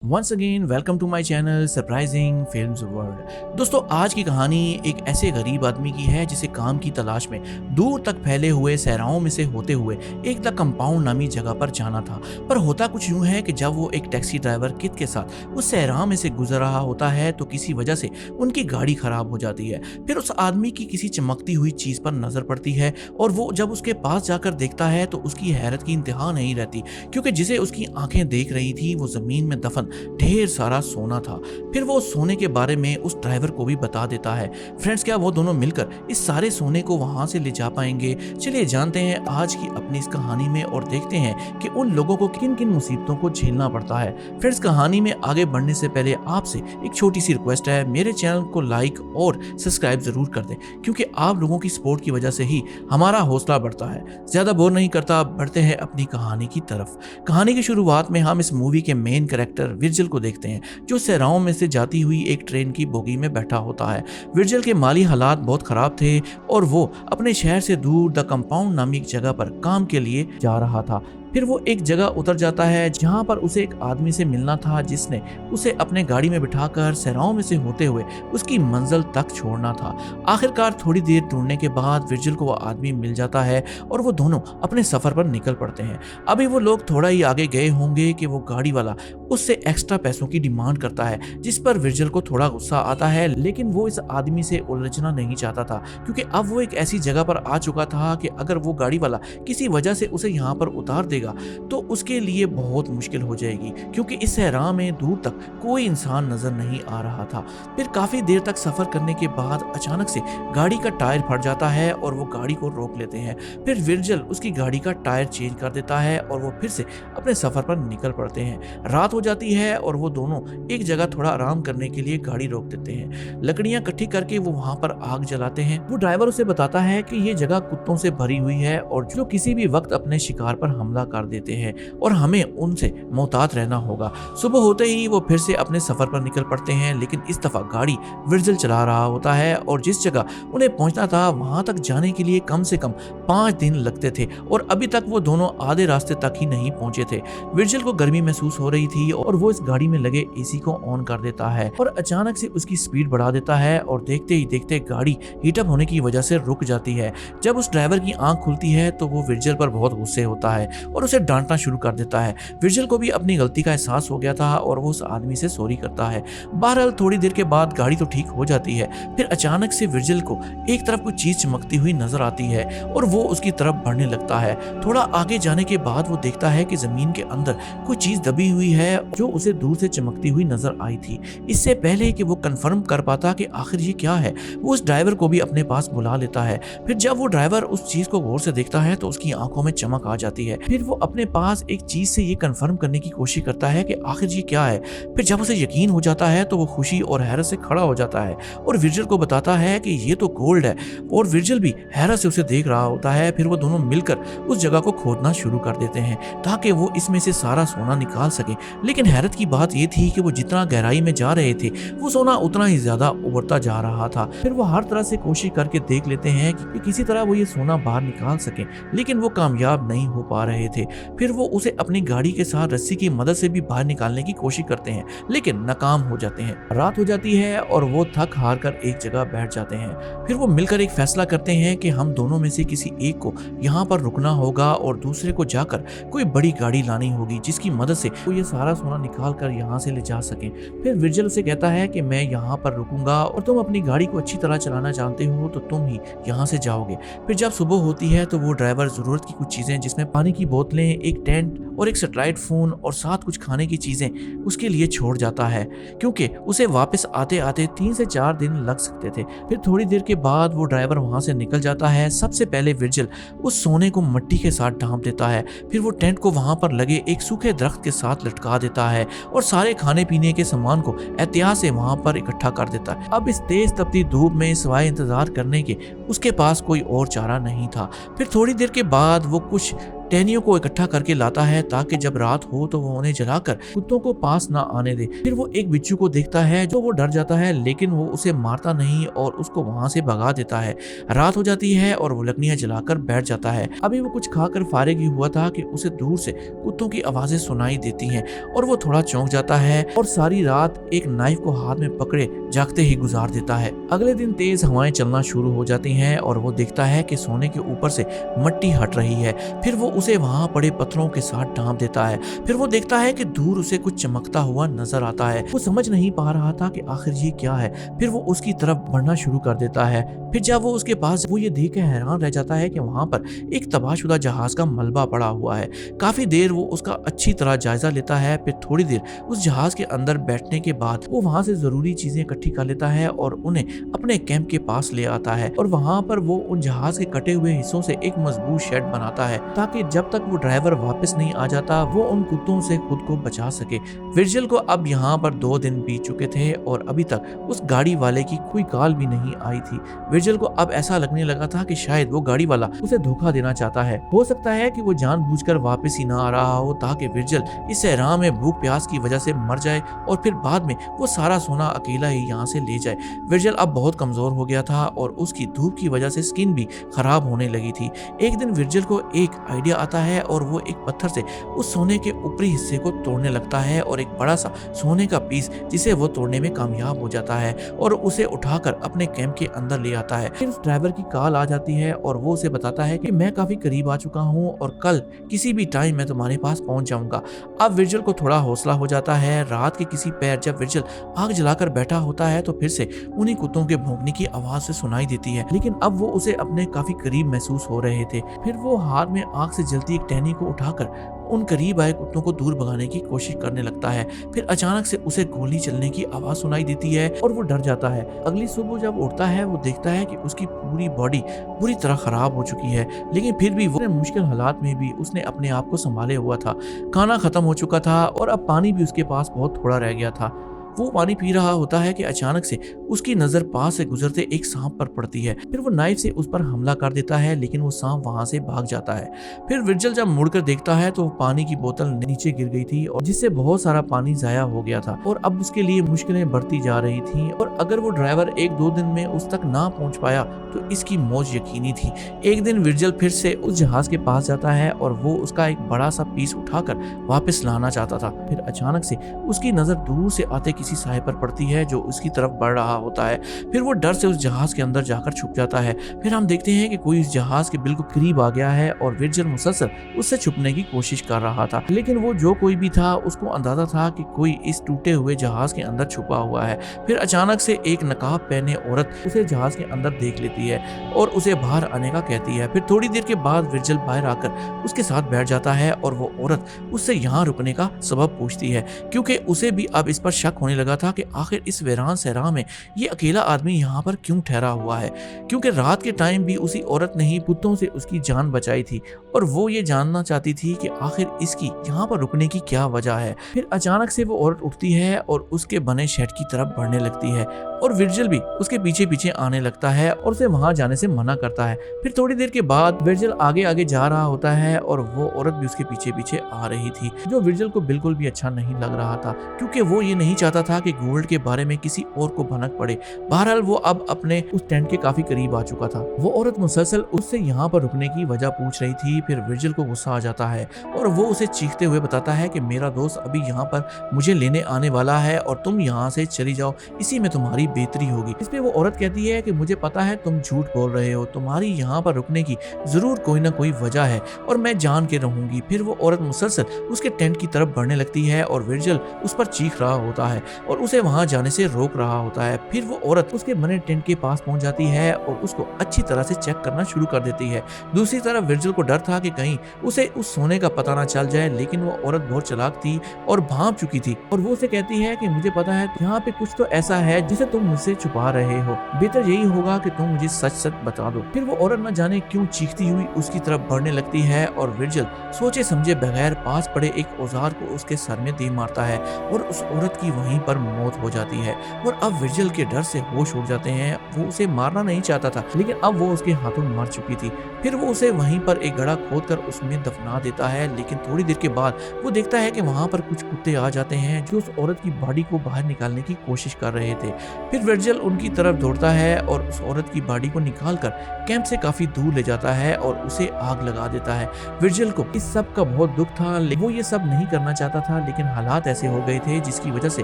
Once again welcome to my channel surprising films world. दोस्तों, आज की कहानी एक ऐसे गरीब आदमी की है जिसे काम की तलाश में दूर तक फैले हुए सहराओं में से होते हुए एक द कंपाउंड नामी जगह पर जाना था। पर होता कुछ यूं है कि जब वो एक टैक्सी ड्राइवर कित के साथ उस सहरा में से गुजर रहा होता है तो किसी वजह से उनकी गाड़ी खराब हो जाती है। फिर उस आदमी की किसी चमकती हुई चीज पर नजर पड़ती है और वो जब उसके पास जाकर देखता है तो उसकी हैरत की इंतहा नहीं रहती, क्योंकि जिसे उसकी आंखें देख रही थी वो जमीन में दफन ढेर सारा सोना था। फिर वो सोने के बारे में उस ड्राइवर को भी बता देता है। फ्रेंड्स, क्या वो दोनों मिलकर इस सारे सोने को वहां से ले जा पाएंगे? चलिए जानते हैं आज की अपनी इस कहानी में और देखते हैं कि उन लोगों को किन किन मुसीबतों को झेलना पड़ता है। फ्रेंड्स, कहानी में आगे बढ़ने से पहले आपसे एक छोटी सी रिक्वेस्ट है, मेरे चैनल को लाइक और सब्सक्राइब जरूर कर दें, क्योंकि आप लोगों की सपोर्ट की वजह से ही हमारा हौसला बढ़ता है। ज्यादा बोर नहीं करता, बढ़ते हैं अपनी कहानी की तरफ। कहानी की शुरुआत में हम इस मूवी के मेन कैरेक्टर विर्जिल को देखते हैं, जो सहराओं में से जाती हुई एक ट्रेन की बोगी में बैठा होता है। विर्जिल के माली हालात बहुत खराब थे और वो अपने शहर से दूर द कंपाउंड नामी जगह पर काम के लिए जा रहा था। फिर वो एक जगह उतर जाता है जहां पर उसे एक आदमी से मिलना था जिसने उसे अपने गाड़ी में बिठाकर सहराओं में से होते हुए उसकी मंजिल तक छोड़ना था। आखिरकार थोड़ी देर ढूंढने के बाद विर्जिल को वो आदमी मिल जाता है और वो दोनों अपने सफर पर निकल पड़ते हैं। अभी वो लोग थोड़ा ही आगे गए होंगे कि वो गाड़ी वाला उससे एक्स्ट्रा पैसों की डिमांड करता है, जिस पर विर्जिल को थोड़ा गुस्सा आता है, लेकिन वो इस आदमी से उलझना नहीं चाहता था, क्योंकि अब वो एक ऐसी जगह पर आ चुका था कि अगर वो गाड़ी वाला किसी वजह से उसे यहाँ पर उतार देगा तो उसके लिए बहुत मुश्किल हो जाएगी, क्योंकि इस सहरा में दूर तक कोई इंसान नजर नहीं आ रहा था। फिर काफी देर तक सफर करने के बाद अचानक से गाड़ी का टायर फट जाता है और वो गाड़ी को रोक लेते हैं। फिर विर्जिल उसकी गाड़ी का टायर चेंज कर देता है और वो फिर से अपने सफर पर निकल पड़ते हैं। रात हो जाती है और वो दोनों एक जगह थोड़ा आराम करने के लिए गाड़ी रोक देते हैं। लकड़ियां इकट्ठी करके वो वहां पर आग जलाते हैं। वो ड्राइवर उसे बताता है कि ये जगह कुत्तों से भरी हुई है और जो किसी भी वक्त अपने शिकार पर हमला कर देते हैं और हमें उनसे मोहतात रहना होगा। सुबह होते ही वो फिर से अपने सफर पर निकल पड़ते हैं, लेकिन इस दफा गाड़ी विर्जिल चला रहा होता है और जिस जगह उन्हें पहुंचना था वहां तक जाने के लिए कम से कम 5 दिन लगते थे और अभी तक वो दोनों आधे रास्ते तक ही नहीं पहुंचे थे। विर्जिल को गर्मी महसूस हो रही थी और वो इस गाड़ी में लगे एसी को ऑन कर देता है और अचानक से उसकी स्पीड बढ़ा देता है और देखते ही देखते गाड़ी हीटअप होने की वजह से रुक जाती है। जब उस ड्राइवर की आंख खुलती है तो वो विर्जिल पर बहुत गुस्से होता है और उसे डांटना शुरू कर देता है। विर्जिल को भी अपनी गलती का एहसास हो गया था और वो उस आदमी से सॉरी करता है। बहरहाल थोड़ी देर के बाद गाड़ी तो ठीक हो जाती है। फिर अचानक से विर्जिल को एक तरफ कुछ चीज चमकती हुई नजर आती है और वो उसकी तरफ बढ़ने लगता है। थोड़ा आगे जाने के बाद वो देखता है कि जमीन के अंदर कोई चीज दबी हुई है जो उसे दूर से चमकती हुई नजर आई थी। इससे पहले कि वो कंफर्म कर पाता कि आखिर ये क्या है, वो उस ड्राइवर को भी अपने पास बुला लेता है। फिर जब वो ड्राइवर उस चीज को गौर से देखता है तो उसकी आंखों में चमक आ जाती है। फिर वो अपने पास एक चीज से ये कंफर्म करने की कोशिश करता है कि आखिर ये क्या है। फिर जब उसे यकीन हो जाता है तो वो खुशी और हैरत से खड़ा हो जाता है और विर्जिल को बताता है कि ये तो गोल्ड है और विर्जिल भी हैरत से उसे देख रहा होता है। फिर वो दोनों मिलकर उस जगह को खोदना शुरू कर देते हैं ताकि वो इसमें से सारा सोना निकाल सके। लेकिन हैरत की बात ये थी कि वो जितना गहराई में जा रहे थे वो सोना उतना ही ज्यादा उभरता जा रहा था। फिर वो हर तरह से कोशिश करके देख लेते हैं कि किसी तरह वो ये सोना बाहर निकाल सके, लेकिन वो कामयाब नहीं हो पा रहे थे। फिर वो उसे अपनी गाड़ी के साथ रस्सी की मदद से भी बाहर निकालने की कोशिश करते हैं, लेकिन नाकाम हो जाते हैं। रात हो जाती है और वो थक हार कर एक जगह बैठ जाते हैं। फिर वो मिलकर एक फैसला करते हैं कि हम दोनों में से किसी एक को यहाँ पर रुकना होगा और दूसरे को जाकर कोई बड़ी गाड़ी लानी होगी जिसकी मदद से वो ये सारा सोना निकाल कर यहाँ से ले जा सके। फिर विर्जिल उसे कहता है कि मैं यहाँ पर रुकूंगा और तुम अपनी गाड़ी को अच्छी तरह चलाना जानते हो तो तुम ही यहाँ से जाओगे। फिर जब सुबह होती है तो वो ड्राइवर जरूरत की कुछ चीजें जिसमें पानी की बोतलें, एक टेंट और एक सैटेलाइट फोन और साथ कुछ खाने की चीजें उसके लिए छोड़ जाता है, क्योंकि उसे वापस आते आते 3 से 4 दिन लग सकते थे। फिर थोड़ी देर के बाद वो ड्राइवर वहां से निकल जाता है। सबसे पहले विर्जिल उस सोने को मिट्टी के साथ ढांप देता है। फिर वो टेंट को वहां पर लगे एक सूखे दरख्त के साथ लटका देता है और सारे खाने पीने के सामान को एहतियात से वहां पर इकट्ठा कर देता है। अब इस तेज तपती धूप में सिवाय इंतजार करने के उसके पास कोई और चारा नहीं था। फिर थोड़ी देर के बाद वो कुछ टहनियों को इकट्ठा करके लाता है ताकि जब रात हो तो वो उन्हें जलाकर कुत्तों को पास ना आने दे। फिर वो एक बिच्छू को देखता है जो वो डर जाता है, लेकिन वो उसे मारता नहीं और उसको वहां से भगा देता है। रात हो जाती है और वो लकड़ियां जलाकर बैठ जाता है। अभी वो कुछ खाकर फारिग ही हुआ था कि उसे दूर से कुत्तों की आवाजें सुनाई देती हैं और वो थोड़ा चौंक जाता है और सारी रात एक नाइफ को हाथ में पकड़े जागते ही गुजार देता है। अगले दिन तेज हवाएं चलना शुरू हो जाती हैं और वो देखता है कि सोने के ऊपर से मट्टी हट रही है। फिर वो उसे वहां पड़े पत्थरों के साथ ढांप देता है। फिर वो देखता है कि दूर उसे कुछ चमकता हुआ नजर आता है। वो समझ नहीं पा रहा था कि आखिर ये क्या है। फिर वो उसकी तरफ बढ़ना शुरू कर देता है। फिर जब वो उसके पास वो ये देख के हैरान रह जाता है कि वहां पर एक तबाहशुदा जहाज का मलबा पड़ा हुआ है। काफी देर वो उसका अच्छी तरह जायजा लेता है। फिर थोड़ी देर उस जहाज के अंदर बैठने के बाद वो वहां से जरूरी चीजें इकट्ठी कर लेता है और उन्हें अपने कैंप के पास ले आता है और वहां पर वो उन जहाज के कटे हुए हिस्सों से एक मजबूत शेड बनाता है ताकि जब तक वो ड्राइवर वापस नहीं आ जाता वो उन कुत्तों से खुद को बचा सके। विर्जिल को अब यहाँ पर 2 दिन बीत चुके थे और अभी तक उस गाड़ी वाले की कोई कॉल भी नहीं आई थी। विर्जिल को अब ऐसा लगने लगा था कि शायद वो गाड़ी वाला उसे धोखा देना चाहता है। हो सकता है कि वो जानबूझकर वापस ही ना आ रहा हो ताकि विर्जिल इस सहरा में भूख प्यास की वजह से मर जाए और फिर बाद में वो सारा सोना अकेला ही यहाँ से ले जाए। विर्जिल अब बहुत कमजोर हो गया था और उसकी धूप की वजह से स्किन भी खराब होने लगी थी। एक दिन विर्जिल को एक आइडिया आता है और वो एक पत्थर से उस सोने के ऊपरी हिस्से को तोड़ने लगता है और एक बड़ा सा सोने का पीस जिसे वो तोड़ने में कामयाब हो जाता है और उसे उठाकर अपने कैंप के अंदर ले आता है। फिर उस ड्राइवर की कॉल आ जाती है और वो उसे बताता है कि मैं काफी करीब आ चुका हूँ और कल किसी भी टाइम मैं तुम्हारे पास पहुंच जाऊंगा। अब विर्जिल को थोड़ा हौसला हो जाता है। रात के किसी पैर जब विर्जिल आग जलाकर बैठा होता है तो फिर से उन्हीं कुत्तों के भौंकने की आवाज से सुनाई देती है, लेकिन अब वो उसे अपने काफी करीब महसूस हो रहे थे। फिर वो हाथ में आग से जलती एक टहनी को उठाकर उन करीब आए कुत्तों को दूर भगाने की कोशिश करने लगता है। फिर अचानक से उसे गोली चलने की आवाज सुनाई देती है और वो डर जाता है। अगली सुबह जब उठता है वो देखता है कि उसकी पूरी बॉडी पूरी तरह खराब हो चुकी है, लेकिन फिर भी वो मुश्किल हालात में भी उसने अपने आप को संभाले हुआ था। खाना खत्म हो चुका था और अब पानी भी उसके पास बहुत थोड़ा रह गया था। वो पानी पी रहा होता है कि अचानक से उसकी नजर पास से गुजरते एक सांप पर पड़ती है। फिर वो नाइफ से उस पर हमला कर देता है, लेकिन वो सांप वहां से भाग जाता है। फिर विर्जिल जब मुड़कर देखता है तो पानी की बोतल नीचे गिर गई थी और जिससे बहुत सारा पानी जाया हो गया था और अब उसके लिए मुश्किलें बढ़ती जा रही थी और अगर वो ड्राइवर 1-2 दिन में उस तक ना पहुंच पाया तो इसकी मौत यकीनी थी। एक दिन विर्जिल फिर से उस जहाज के पास जाता है और वो उसका एक बड़ा सा पीस उठाकर वापस लाना चाहता था। फिर अचानक से उसकी नजर दूर से आते किसी साए पर पड़ती है जो उसकी तरफ बढ़ रहा होता है। फिर वो डर से उस जहाज के अंदर जाकर छुप जाता है। फिर हम देखते हैं कि कोई इस जहाज के बिल्कुल करीब आ गया है और विर्जिल मुसलसल उससे छुपने की कोशिश कर रहा था, लेकिन वो जो कोई भी था उसको अंदाजा था कि कोई इस टूटे हुए जहाज के अंदर छुपा हुआ है। फिर अचानक से एक नकाब पहने औरत उसे जहाज के अंदर देख लेती है और उसे बाहर आने का कहती है। फिर थोड़ी देर के बाद विर्जिल बाहर आकर उसके साथ बैठ जाता है और वो औरत उससे यहाँ रुकने का सबब पूछती है, क्योंकि उसे भी अब इस पर शक होने लगा था कि आखिर इस वीरान सहरा में ये अकेला आदमी यहाँ पर क्यों ठहरा हुआ है, क्योंकि रात के टाइम भी उसी औरत ने ही कुत्तों से उसकी जान बचाई थी और वो ये जानना चाहती थी कि आखिर इसकी यहाँ पर रुकने की क्या वजह है। फिर अचानक से वो औरत उठती है और उसके बने शेड की तरफ बढ़ने लगती है और विर्जिल भी उसके पीछे पीछे आने लगता है और उसे वहां जाने से मना करता है। फिर थोड़ी देर के बाद विर्जिल आगे आगे जा रहा होता है और वो औरत भी उसके पीछे पीछे आ रही थी, जो विर्जिल को बिल्कुल भी अच्छा नहीं लग रहा था, क्योंकि वो ये नहीं चाहता था कि गोल्ड के बारे में किसी और को भनक पड़े। बहरहाल वो अब अपने उस टेंट के काफी करीब आ चुका था। वो औरत मुसलसल उससे यहाँ पर रुकने की वजह पूछ रही थी। फिर विर्जिल को गुस्सा आ जाता है और वो उसे चीखते हुए बताता है कि मेरा दोस्त अभी यहाँ पर मुझे लेने आने वाला है और तुम यहाँ से चली जाओ, इसी में तुम्हारी बेहतरी होगी। इस पे वो औरत कहती है कि मुझे पता है तुम झूठ बोल रहे हो, तुम्हारी यहाँ पर रुकने की जरूर कोई ना कोई वजह है और मैं जान के रहूंगी। फिर वो औरत मुसलसल उसके टेंट की तरफ बढ़ने लगती है और विर्जिल उस पर चीख रहा होता है और उसे वहां जाने से रोक रहा होता है। फिर वो औरत उसके बने टेंट के पास पहुंच जाती है और उसको अच्छी तरह से चेक करना शुरू कर देती है। दूसरी तरफ विर्जिल को डर था कि कहीं उसे उस सोने का पता ना चल जाए, लेकिन वो औरत बहुत चालाक थी और भांप चुकी थी और वो उसे कहती है कि मुझे पता है यहाँ पे कुछ तो ऐसा है जिसे तुम मुझसे छुपा रहे हो, बेहतर यही होगा कि तुम मुझे सच सच बता दो। फिर वो औरत न जाने क्यों चीखती हुई उसकी तरफ बढ़ने लगती है और विर्जिल सोचे समझे बगैर पास पड़े एक औजार को उसके सर में दे मारता है और उस औरत की वहीं वहीं पर मौत हो जाती है। और अब विर्जिल के डर से होश उड़ जाते हैं। वो उसे मारना नहीं चाहता था, लेकिन अब वो उसके हाथों मर चुकी थी। फिर वो उसे वहीं पर एक गड्ढा खोदकर उसमें दफना देता है, लेकिन थोड़ी देर के बाद वो देखता है कि वहाँ पर कुछ कुत्ते आ जाते हैं जो उस औरत की बॉडी को बाहर निकालने की कोशिश कर रहे थे। फिर विर्जिल उनकी तरफ दौड़ता है और उस औरत की बॉडी को निकालकर कैंप से काफी दूर ले जाता है और उसे आग लगा देता है। विर्जिल को इस सब का बहुत दुख था, लेकिन वो ये सब नहीं करना चाहता था, लेकिन हालात ऐसे हो गए थे जिसकी वजह से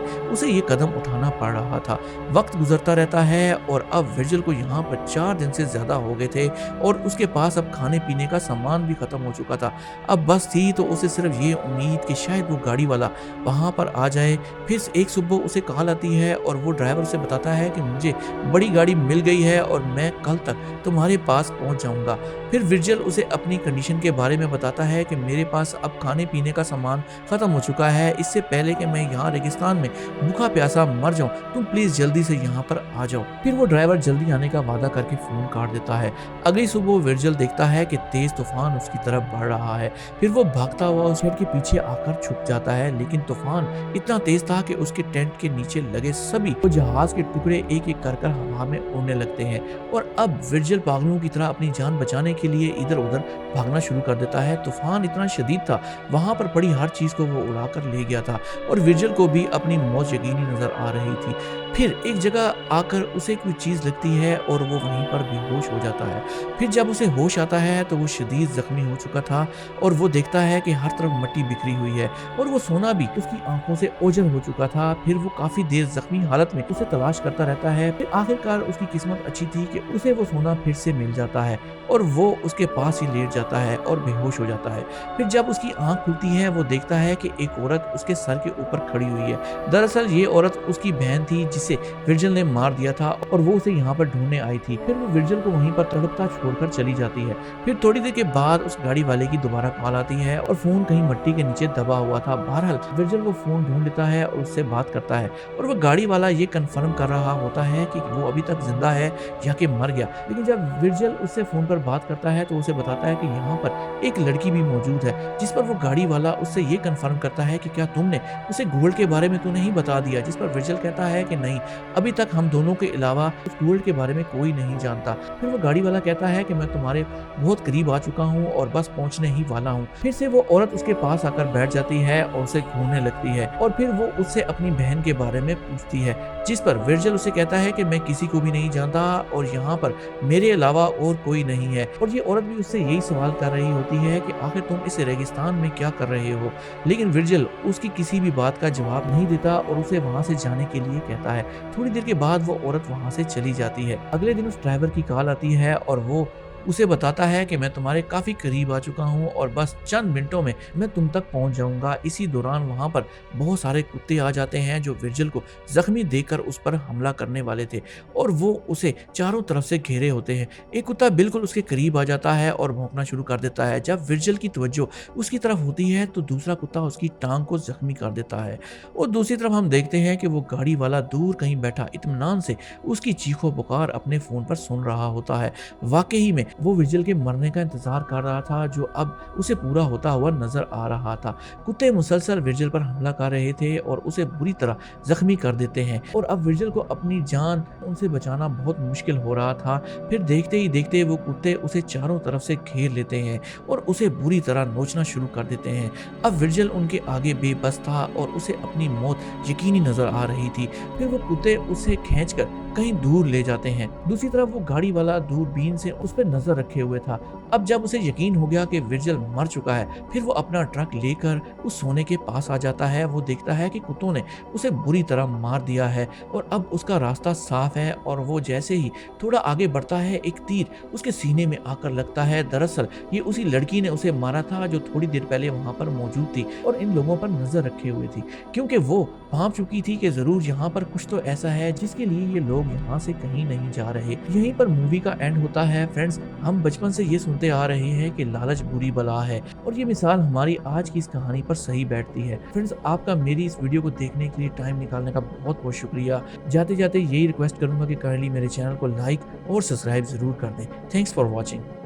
उसे ये कदम उठाना पड़ रहा था। वक्त गुजरता रहता है और अब विर्जिल को यहाँ पर 4 दिन से ज्यादा हो गए थे और उसके पास अब खाने पीने का सामान भी खत्म हो चुका था। अब बस थी तो उसे सिर्फ ये उम्मीद कि शायद वो गाड़ी वाला वहाँ पर आ जाए। फिर एक सुबह उसे कॉल आती है और वो ड्राइवर उसे बताता है कि मुझे बड़ी गाड़ी मिल गई है और मैं कल तक तुम्हारे पास पहुंच जाऊंगा। फिर विर्जिल उसे अपनी कंडीशन के बारे में बताता है कि मेरे पास अब खाने पीने का सामान खत्म हो चुका है, इससे पहले कि मैं यहाँ रेगिस्तान में भूखा प्यासा मर जाऊं, तुम प्लीज जल्दी से यहाँ पर आ जाओ। फिर वो ड्राइवर जल्दी आने का वादा करके फोन काट देता है। अगली सुबह विर्जिल देखता है कि तेज तूफान उसकी तरफ बढ़ रहा है। फिर वो भागता हुआ उस शेड के पीछे आकर छुप जाता है, लेकिन तूफान इतना तेज था कि उसके टेंट के नीचे लगे सभी वो जहाज के टुकड़े एक एक कर हवा में उड़ने लगते हैं। और अब विर्जिल पागलों की तरह अपनी जान बचाने के लिए इधर उधर भागना शुरू कर देता है। तूफान इतना शदीद था, वहां पर पड़ी हर चीज को वो उड़ाकर ले गया था और विर्जिल को भी अपनी मौत यकीनी नजर आ रही थी। फिर एक जगह आकर उसे कोई चीज लगती है और वो वहीं पर बेहोश हो जाता है। फिर जब उसे होश आता है तो वो शदीद जख्मी हो चुका था और वो देखता है कि हर तरफ मिट्टी बिखरी हुई है और वो सोना भी उसकी आंखों से ओझल हो चुका था। फिर वो काफी देर जख्मी हालत में उसे तलाश करता रहता है। फिर आखिरकार उसकी किस्मत अच्छी थी कि उसे वो सोना फिर से मिल जाता है और वो उसके पास ही लेट जाता है और बेहोश हो जाता है। फिर जब उसकी आंख खुलती है वो देखता है कि एक औरत उसके सर के ऊपर खड़ी हुई है। दरअसल ये औरत उसकी बहन थी जिसे विर्जिल ने मार दिया था और वो उसे यहाँ पर ढूंढने आई थी। फिर वो विर्जिल को वहीं पर तड़पता छोड़कर चली जाती है। फिर थोड़ी देर के बाद उस गाड़ी वाले की दोबारा कॉल आती है और फोन कहीं मिट्टी के नीचे दबा हुआ था। बहरहाल विर्जिल वो फोन ढूंढ लेता है और उससे बात करता है और वो गाड़ी वाला ये कंफर्म कर रहा होता है कि वो अभी तक जिंदा है या कि मर गया। लेकिन जब विर्जिल उससे फोन पर बात करता है तो उसे बताता है कि यहाँ पर एक लड़की भी मौजूद है, जिस पर वो गाड़ी वाला उससे ये कंफर्म करता है कि क्या तुमने उसे गोल्ड के बारे में तो नहीं बता दिया। जिस पर विर्जिल कहता है कि नहीं, अभी तक हम दोनों के अलावा उस गोल्ड के बारे में कोई नहीं जानता। फिर वो गाड़ी वाला कहता है कि मैं तुम्हारे बहुत करीब आ चुका हूँ और बस पहुंचने ही वाला हूँ। फिर से वो औरत उसके पास आकर बैठ जाती है और उसे घूरने लगती है और फिर वो उससे अपनी बहन के बारे में पूछती है, जिस पर विर्जिल उसे कहता है कि मैं किसी को भी नहीं जानता और यहाँ पर मेरे अलावा और कोई नहीं है। और ये औरत भी उससे यही सवाल कर रही होती है कि आखिर तुम इस रेगिस्तान में क्या कर रहे हो। लेकिन विर्जिल उसकी किसी भी बात का जवाब नहीं देता और उसे वहां से जाने के लिए कहता है। थोड़ी देर के बाद वो औरत वहां से चली जाती है। अगले दिन उस ड्राइवर की कॉल आती है और वो उसे बताता है कि मैं तुम्हारे काफी करीब आ चुका हूँ और बस चंद मिनटों में मैं तुम तक पहुंच जाऊंगा। इसी दौरान वहां पर बहुत सारे कुत्ते आ जाते हैं जो विर्जिल को जख्मी देखकर उस पर हमला करने वाले थे और वो उसे चारों तरफ से घेरे होते हैं। एक कुत्ता बिल्कुल उसके करीब आ जाता है और भौंकना शुरू कर देता है। जब विर्जिल की तवज्जो उसकी तरफ होती है तो दूसरा कुत्ता उसकी टांग को जख्मी कर देता है और दूसरी तरफ हम देखते हैं कि वो गाड़ी वाला दूर कहीं बैठा इत्मीनान से उसकी चीखों पुकार अपने फोन पर सुन रहा होता है। वाकई में वो विर्जिल के मरने का इंतजार कर रहा था जो अब उसे पूरा होता हुआ नजर आ रहा था। कुत्ते मुसलसल विर्जिल पर हमला कर रहे थे और उसे बुरी तरह जख्मी कर देते हैं और अब विर्जिल को अपनी जान उनसे बचाना बहुत मुश्किल हो रहा था। फिर देखते ही देखते वो कुत्ते उसे चारों तरफ से घेर लेते हैं और उसे बुरी तरह नोचना शुरू कर देते हैं। अब विर्जिल उनके आगे बेबस था और उसे अपनी मौत यकीनी नजर आ रही थी। फिर वो कुत्ते उसे खींचकर कहीं दूर ले जाते हैं। दूसरी तरफ वो गाड़ी वाला दूरबीन से उस पर नजर रखे हुए था। अब जब उसे यकीन हो गया कि विर्जिल मर चुका है, फिर वो अपना ट्रक लेकर उस सोने के पास आ जाता है। वो देखता है कि कुत्तों ने उसे बुरी तरह मार दिया है और अब उसका रास्ता साफ है और वो जैसे ही थोड़ा आगे बढ़ता है एक तीर उसके सीने में आकर लगता है। दरअसल ये उसी लड़की ने उसे मारा था जो थोड़ी देर पहले वहां पर मौजूद थी और इन लोगों पर नजर रखे हुए थी, क्योंकि वो भांप चुकी थी कि जरूर यहाँ पर कुछ तो ऐसा है जिसके लिए ये लोग यहाँ से कहीं नहीं जा रहे। यहीं पर मूवी का एंड होता है। फ्रेंड्स, हम बचपन से ये सुनते आ रहे हैं कि लालच बुरी बला है और ये मिसाल हमारी आज की इस कहानी पर सही बैठती है। फ्रेंड्स, आपका मेरी इस वीडियो को देखने के लिए टाइम निकालने का बहुत बहुत शुक्रिया। जाते जाते यही रिक्वेस्ट करूंगा कि काइंडली मेरे चैनल को लाइक और सब्सक्राइब जरूर कर दें। Thanks for watching.